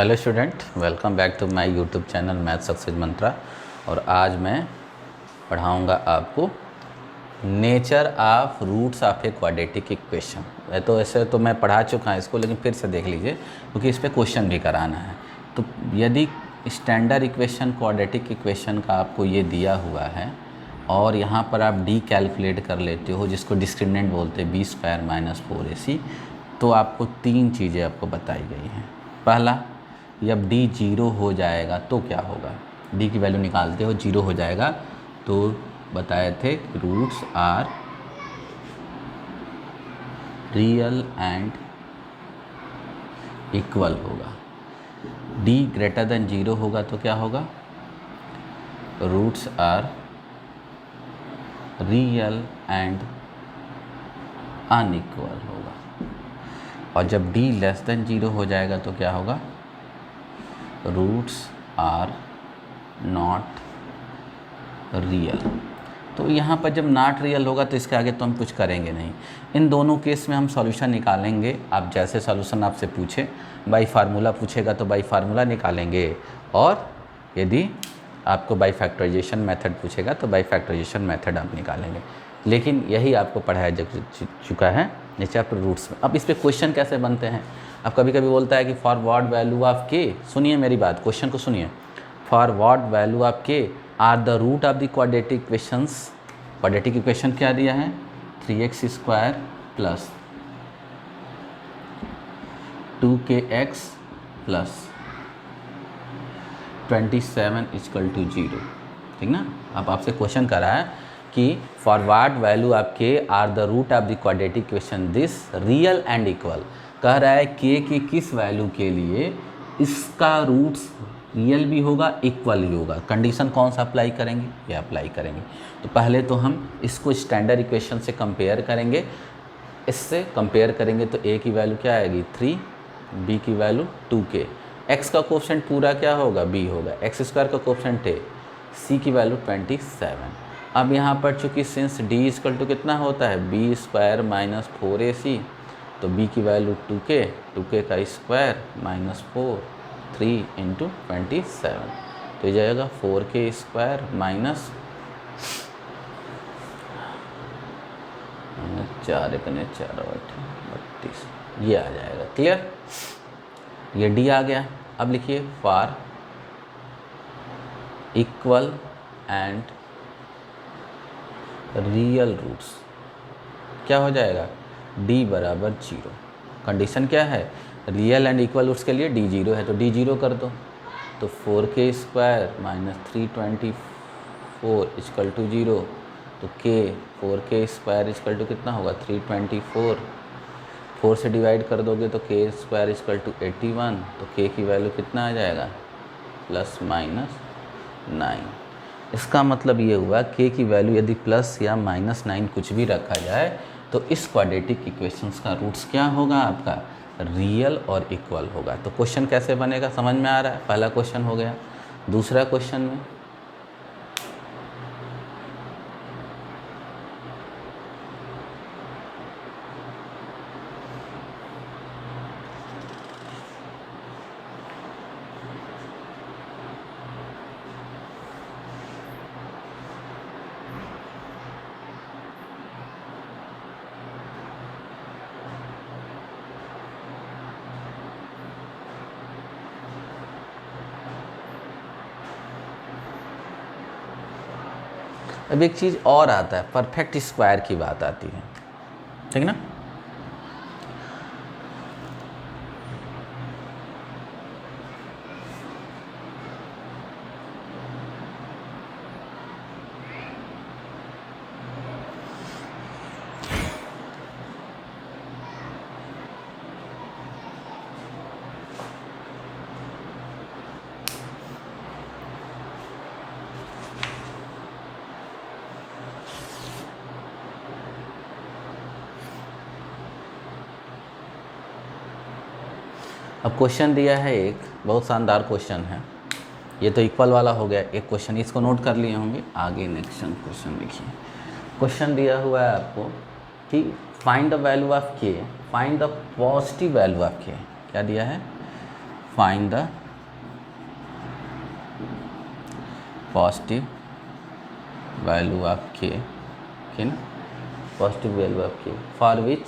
Hello student, welcome back to my YouTube channel math success mantra. और आज मैं पढ़ाऊंगा आपको nature of roots of a quadratic equation. तो ऐसे तो मैं पढ़ा चुका हूँ इसको, लेकिन फिर से देख लीजिए क्योंकि इस पर क्वेश्चन भी कराना है। तो यदि स्टैंडर्ड इक्वेशन क्वाड्रेटिक इक्वेशन का आपको ये दिया हुआ है और यहाँ पर आप डी कैलकुलेट कर लेते हो, जिसको डिस्क्रिमिनेंट बोलते हैं, b² - 4ac, तो आपको तीन चीज़ें आपको बताई गई हैं। पहला, जब d 0 हो जाएगा तो क्या होगा, d की वैल्यू निकालते हो 0 हो जाएगा तो बताए थे roots are real and equal होगा। d ग्रेटर देन 0 होगा तो क्या होगा, roots are real and unequal होगा। और जब d लेस देन 0 हो जाएगा तो क्या होगा, रूट्स आर नॉट रियल। तो यहाँ पर जब नॉट रियल होगा तो इसके आगे तो हम कुछ करेंगे नहीं। इन दोनों केस में हम सॉल्यूशन निकालेंगे। आप जैसे सॉल्यूशन आपसे पूछे, बाई फार्मूला पूछेगा तो बाई फार्मूला निकालेंगे, और यदि आपको बाई फैक्टराइजेशन मेथड पूछेगा तो बाई फैक्टराइजेशन मेथड आप निकालेंगे। लेकिन यही आपको पढ़ाया जा चुका है नेचर ऑफ रूट्स में। अब इस पर क्वेश्चन कैसे बनते हैं। अब कभी कभी बोलता है कि फॉर व्हाट वैल्यू ऑफ के, सुनिए मेरी बात, क्वेश्चन को सुनिए। For what value of k are the root of the quadratic equations. Quadratic equation क्या दिया है, 3x² प्लस 2kx प्लस 27 = 0। ठीक ना। अब आपसे क्वेश्चन करा है कि for what value of k are the root of the quadratic equation this real and equal. कह रहा है के की किस वैल्यू के लिए इसका रूट्स रियल भी होगा, इक्वल भी होगा। कंडीशन कौन सा अप्लाई करेंगे, ये अप्लाई करेंगे। तो पहले तो हम इसको स्टैंडर्ड इक्वेशन से कंपेयर करेंगे। इससे कंपेयर करेंगे तो a की वैल्यू क्या आएगी 3, b की वैल्यू 2k, x का कोफिशिएंट पूरा क्या होगा b होगा, x² का कोफिशिएंट है, c की वैल्यू 27। अब यहाँ पर चूँकि सिंस d = कितना होता है b² - 4ac, तो b की वैल्यू 2k, 2k का स्क्वायर -4, 3 × 27, तो ये जाएगा 4k² माइनस 4 × 4 = 32, ये आ जाएगा। क्लियर, ये d आ गया। अब लिखिए for equal and real roots क्या हो जाएगा, d = 0। कंडीशन क्या है, रियल एंड इक्वल रूट्स के लिए d 0 है तो d 0 कर दो। तो 4k² - 324 = 0, तो k 4k² कितना होगा 324, 4 से डिवाइड कर दोगे तो k² = 81, तो k की वैल्यू कितना आ जाएगा ±9। इसका मतलब ये हुआ k की वैल्यू यदि प्लस या -9 कुछ भी रखा जाए तो इस क्वाड्रेटिक इक्वेशंस का रूट्स क्या होगा आपका, रियल और इक्वल होगा। तो क्वेश्चन कैसे बनेगा समझ में आ रहा है। पहला क्वेश्चन हो गया। दूसरा क्वेश्चन में अब एक चीज़ और आता है, परफेक्ट स्क्वायर की बात आती है, ठीक ना। अब क्वेश्चन दिया है, एक बहुत शानदार क्वेश्चन है। ये तो इक्वल वाला हो गया एक क्वेश्चन, इसको नोट कर लिए होंगे। आगे नेक्स्ट क्वेश्चन लिखिए। क्वेश्चन दिया हुआ है आपको कि फाइंड द वैल्यू ऑफ के, find the positive value of के। क्या दिया है, find the positive value of के, ठीक ना, positive value of K for which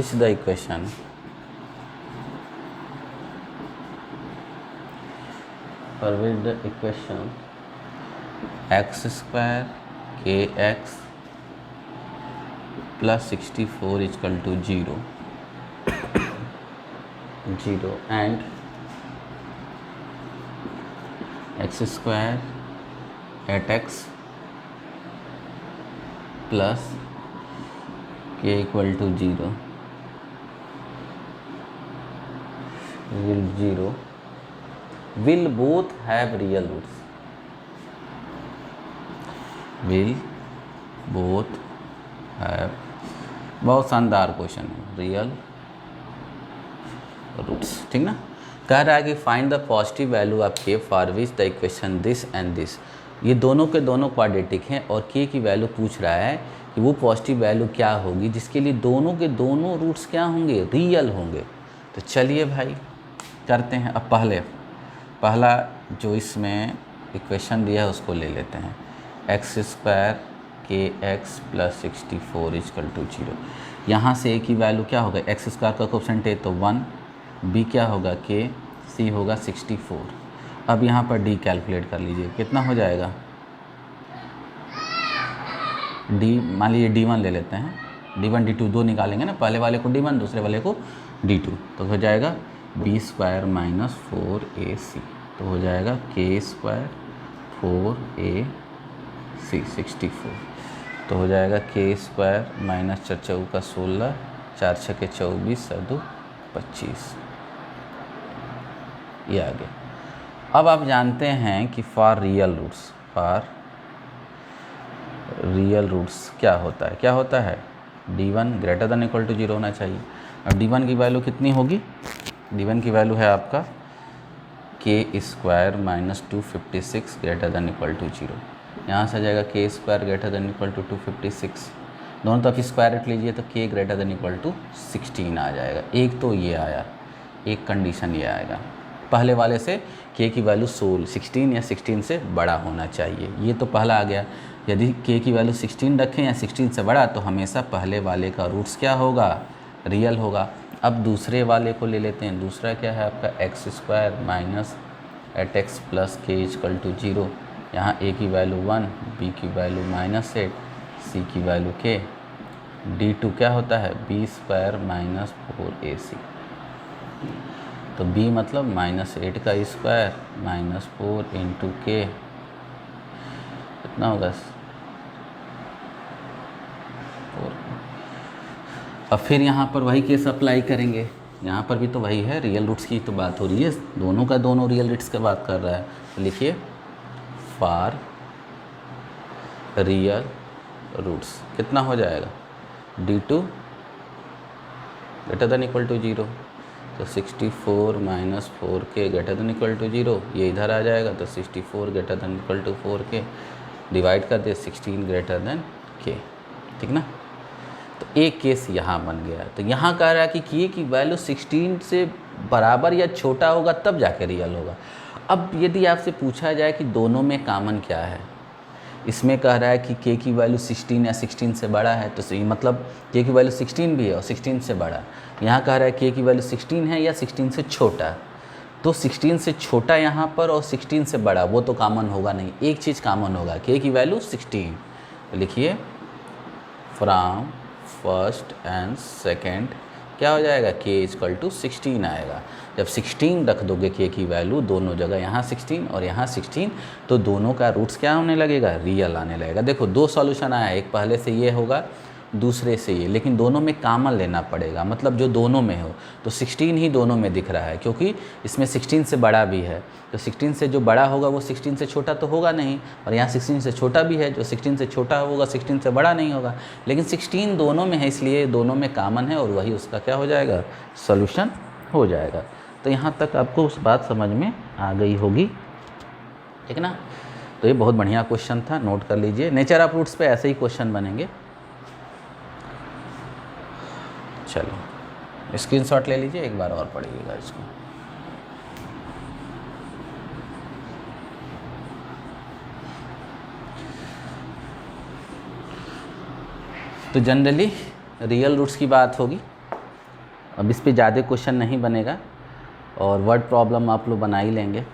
the equation x square kx plus 64 is equal to 0 and x square at x plus k equal to 0 will both have real roots. बहुत शानदार question है, real roots, ठीक ना। कह रहा है कि find the positive value of K for which the equation this and this, ये दोनों के दोनों क्वाड्रेटिक हैं और के की वैल्यू पूछ रहा है कि वो पॉजिटिव वैल्यू क्या होगी जिसके लिए दोनों के दोनों रूट्स क्या होंगे, रियल होंगे। तो चलिए भाई करते हैं। अब पहला जो इसमें इक्वेशन दिया है उसको ले लेते हैं। एक्स स्क्वायर के एक्स प्लस 64 इक्वल टू 0। यहाँ से ए की वैल्यू क्या होगा, एक्स स्क्वायर का कोएफिशिएंट है तो 1, बी क्या होगा के, सी होगा 64। अब यहाँ पर डी कैलकुलेट कर लीजिए, कितना हो जाएगा डी, मान लीजिए D1 ले लेते हैं, D1 D2 दो निकालेंगे ना, पहले वाले को D1 दूसरे वाले को D2, तो हो जाएगा बी स्क्वायर माइनस 4AC, तो हो जाएगा के स्क्वायर 4AC 64, तो हो जाएगा के स्क्वायर माइनस 4 चौका 16, 4 छके 24, 7 25, ये आ गया। अब आप जानते हैं कि फॉर रियल रूट्स क्या होता है D1 greater than equal to 0 होना चाहिए। अब D1 की वैल्यू कितनी होगी, D1 की वैल्यू है आपका k square minus 256 greater than equal to 0। यहाँ से आ जाएगा k square greater than equal to 256, दोनों तरफ स्क्वायर रूट लीजिए तो k greater than equal to 16 आ जाएगा। एक तो ये आया, एक कंडीशन ये आएगा, पहले वाले से के की वैल्यू 16 या 16 से बड़ा होना चाहिए, ये तो पहला आ गया। यदि के की वैल्यू 16 रखें या 16 से बड़ा तो हमेशा पहले वाले का रूट्स क्या होगा, रियल होगा। अब दूसरे वाले को ले लेते हैं, दूसरा क्या है आपका x square minus 8x plus के इक्वल टू 0। यहाँ a की वैल्यू 1, b की वैल्यू -8, c की वैल्यू k, d2 क्या होता है b स्क्वायर माइनस 4ac, तो b मतलब -8 का स्क्वायर माइनस 4 इंटू के, कितना होगा 4। अब फिर यहाँ पर वही केस अप्लाई करेंगे, यहाँ पर भी तो वही है, रियल रूट्स की तो बात हो रही है, दोनों का दोनों रियल रूट्स की बात कर रहा है। तो लिखिए फॉर रियल रूट्स कितना हो जाएगा D2 greater than equal to 0, तो 64 minus 4k greater than equal to 0, ये इधर आ जाएगा तो 64 greater than equal to 4k, divide कर दे 16 ग्रेटर देन k, ठीक ना। तो एक केस यहाँ बन गया। तो यहाँ कह रहा है कि k की वैल्यू 16 से बराबर या छोटा होगा तब जाके रियल होगा। अब यदि आपसे पूछा जाए कि दोनों में कॉमन क्या है, इसमें कह रहा है कि k की वैल्यू 16 या 16 से बड़ा है, तो सही मतलब k की वैल्यू 16 भी है और 16 से बड़ा। यहाँ कह रहा है k की वैल्यू 16 है या 16 से छोटा, तो 16 से छोटा यहाँ पर और 16 से बड़ा वो तो कॉमन होगा नहीं, एक चीज़ कॉमन होगा, k की वैल्यू 16। तो लिखिए फ्रॉम फर्स्ट एंड सेकेंड क्या हो जाएगा k इक्वल टू 16 आएगा। जब 16 रख दोगे k की वैल्यू दोनों जगह, यहाँ 16 और यहाँ 16, तो दोनों का रूट्स क्या होने लगेगा, रियल आने लगेगा। देखो दो सॉल्यूशन आया, एक पहले से ये होगा दूसरे से ये, लेकिन दोनों में कॉमन लेना पड़ेगा, मतलब जो दोनों में हो। तो 16 ही दोनों में दिख रहा है क्योंकि इसमें 16 से बड़ा भी है, तो 16 से जो बड़ा होगा वो 16 से छोटा तो होगा नहीं, और यहाँ 16 से छोटा भी है, जो 16 से छोटा होगा 16 से बड़ा नहीं होगा, लेकिन 16 दोनों में है इसलिए दोनों में कॉमन है और वही उसका क्या हो जाएगा, सॉल्यूशन हो जाएगा। तो यहाँ तक आपको उस बात समझ में आ गई होगी, ठीक ना। तो ये बहुत बढ़िया क्वेश्चन था, नोट कर लीजिए। नेचर ऑफ रूट्स पे ऐसे ही क्वेश्चन बनेंगे। चलो स्क्रीनशॉट ले लीजिए, एक बार और पढ़िएगा इसको। तो जनरली रियल रूट्स की बात होगी, अब इस पे ज़्यादा क्वेश्चन नहीं बनेगा और वर्ड प्रॉब्लम आप लोग बना ही लेंगे।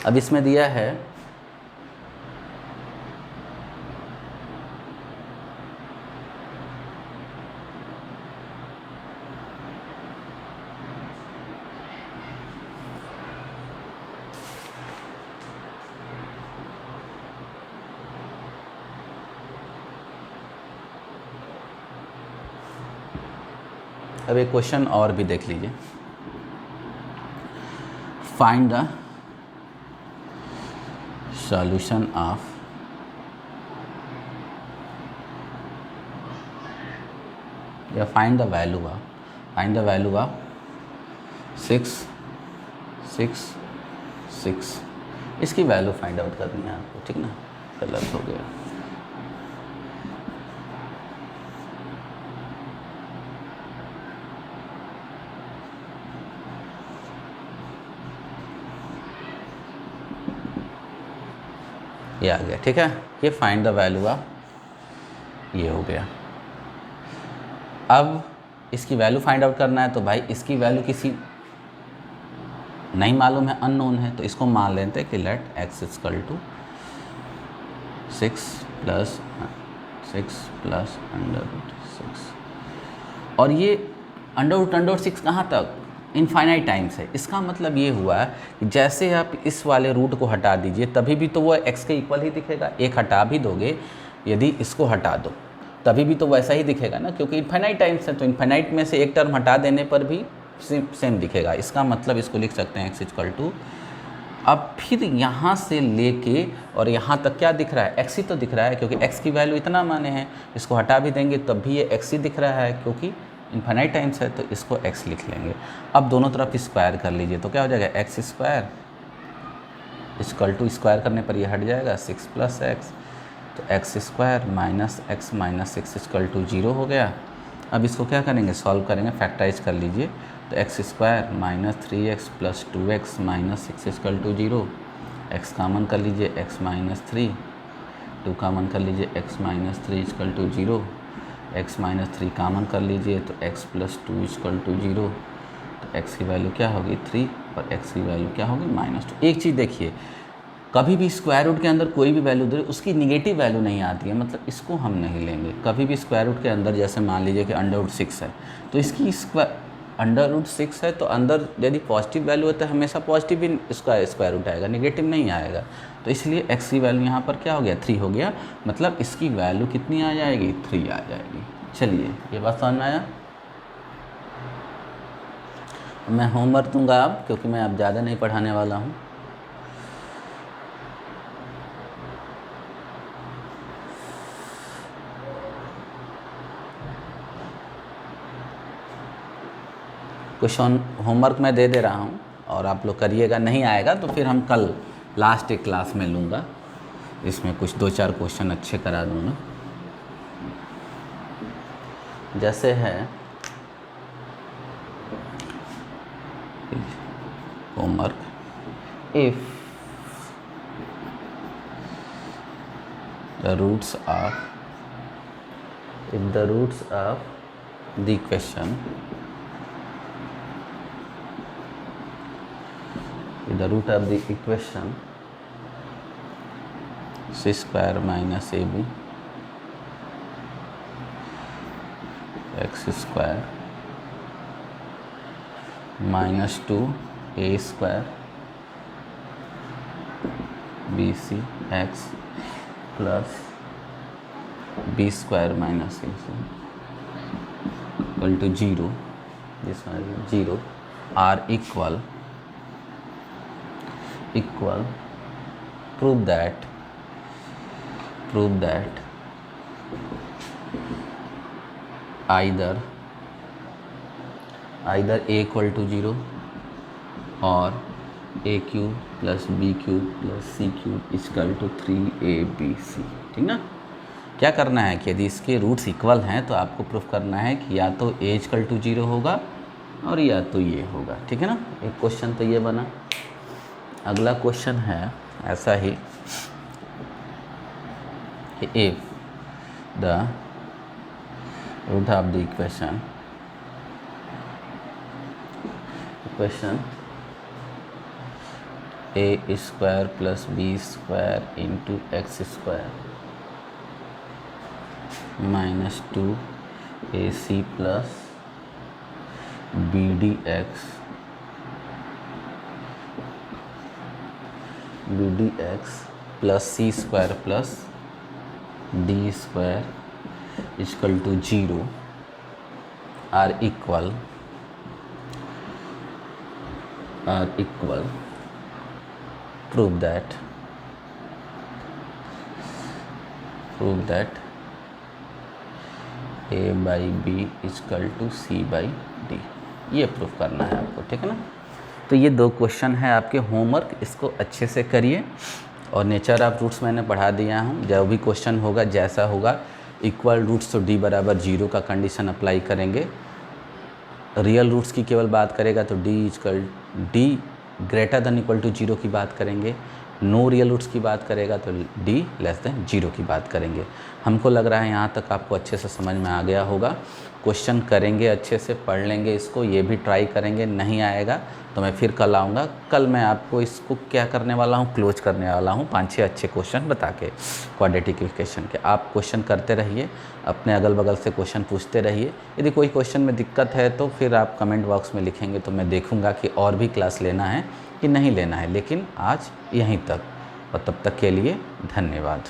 अब इसमें दिया है अब एक क्वेश्चन और भी देख लीजिए। फाइंड द सॉल्यूशन ऑफ या फाइंड द वैल्यू ऑफ 6 6 6। इसकी वैल्यू फाइंड आउट करनी है आपको, ठीक ना। गलत हो गया। ये आ गया, ठीक है। ये फाइंड द वैल्यू ऑफ ये हो गया। अब इसकी वैल्यू फाइंड आउट करना है तो भाई इसकी वैल्यू किसी नहीं मालूम है, अननोन है, तो इसको मान लेते हैं कि let x equal to 6 plus under root 6। और ये अंडर 6 कहाँ तक, इनफाइनाइट टाइम्स है। इसका मतलब ये हुआ कि जैसे आप इस वाले रूट को हटा दीजिए तभी भी तो वो x के इक्वल ही दिखेगा। एक हटा भी दोगे, यदि इसको हटा दो तभी भी तो वैसा ही दिखेगा ना, क्योंकि इनफाइनाइट टाइम्स है। तो इनफाइनाइट में से एक टर्म हटा देने पर भी सेम दिखेगा। इसका मतलब इसको लिख सकते हैं x इक्वल टू, अब फिर यहाँ से लेके और यहाँ तक क्या दिख रहा है, x ही तो दिख रहा है, क्योंकि x की वैल्यू इतना माने हैं। इसको हटा भी देंगे तब भी ये x ही दिख रहा है, क्योंकि इनफाइनाइट टाइम्स है, तो इसको x लिख लेंगे। अब दोनों तरफ स्क्वायर कर लीजिए तो क्या हो जाएगा, x square equal to, square करने पर ये हट जाएगा 6 प्लस एक्स, तो x square minus x minus 6 equal to 0 हो गया। अब इसको क्या करेंगे, सॉल्व करेंगे, फैक्टराइज कर लीजिए। तो x square minus 3x plus 2x minus 6 equal to 0। X common कर लीजिए, x माइनस 3, 2 कामन कर लीजिए, x minus 3 equal to 0। x minus 3 common कर लीजिए तो x प्लस 2 इक्वल टू 0। तो x की वैल्यू क्या होगी 3 और x की वैल्यू क्या होगी -2। एक चीज़ देखिए, कभी भी स्क्वायर रूट के अंदर कोई भी वैल्यू दे उसकी निगेटिव वैल्यू नहीं आती है, मतलब इसको हम नहीं लेंगे कभी भी। स्क्वायर रूट के अंदर जैसे मान लीजिए कि अंडर रूट 6 है, तो इसकी अंडर रूट 6 है तो अंदर यदि पॉजिटिव वैल्यू है तो हमेशा पॉजिटिव ही इसका स्क्वायर रूट आएगा, निगेटिव नहीं आएगा। तो इसलिए x की वैल्यू यहाँ पर क्या हो गया 3 हो गया, मतलब इसकी वैल्यू कितनी आ जाएगी 3 आ जाएगी। चलिए ये बात समझ में आया। मैं होमवर्क दूंगा अब, क्योंकि मैं अब ज़्यादा नहीं पढ़ाने वाला हूँ। क्वेश्चन होमवर्क मैं दे रहा हूँ और आप लोग करिएगा, नहीं आएगा तो फिर हम कल लास्ट एक क्लास में लूँगा, इसमें कुछ 2-4 क्वेश्चन अच्छे करा दूँगा। जैसे है homework, if the roots of the equation, the root of the equation c square minus ab x square minus 2 a square bc x plus b square minus ac equal to 0, this one is 0, are equal, prove that either either a equal to 0 और a cube plus b cube plus c cube equal to 3abc, ठीक ना। क्या करना है कि यदि इसके roots equal हैं तो आपको प्रूफ करना है कि या तो a इक्वल टू 0 होगा और या तो ये होगा, ठीक है ना। एक क्वेश्चन तो ये बना। अगला क्वेश्चन है ऐसा ही कि if the root of the equation a square plus B square into x square minus 2ac plus B D x plus C square plus D square equal to 0 are equal prove that a by B equal to C by D, ये proof करना है आपको, ठीक है ना। तो ये दो क्वेश्चन है आपके होमवर्क, इसको अच्छे से करिए। और नेचर ऑफ रूट्स मैंने पढ़ा दिया हूँ, जो भी क्वेश्चन होगा जैसा होगा इक्वल रूट्स तो d बराबर 0 का कंडीशन अप्लाई करेंगे। रियल रूट्स की केवल बात करेगा तो d greater than equal to 0 की बात करेंगे। नो रियल रूट्स की बात करेगा तो d लेस देन 0 की बात करेंगे। हमको लग रहा है यहाँ तक आपको अच्छे से समझ में आ गया होगा। क्वेश्चन करेंगे, अच्छे से पढ़ लेंगे इसको, ये भी ट्राई करेंगे। नहीं आएगा तो मैं फिर कल आऊँगा। कल मैं आपको इसको क्या करने वाला हूँ, क्लोज करने वाला हूँ 5-6 अच्छे क्वेश्चन बता के क्वाड्रेटिक इक्वेशन के। आप क्वेश्चन करते रहिए, अपने अगल बगल से क्वेश्चन पूछते रहिए। यदि कोई क्वेश्चन में दिक्कत है तो फिर आप कमेंट बॉक्स में लिखेंगे तो मैं देखूँगा कि और भी क्लास लेना है कि नहीं लेना है। लेकिन आज यहीं तक, और तब तक के लिए धन्यवाद।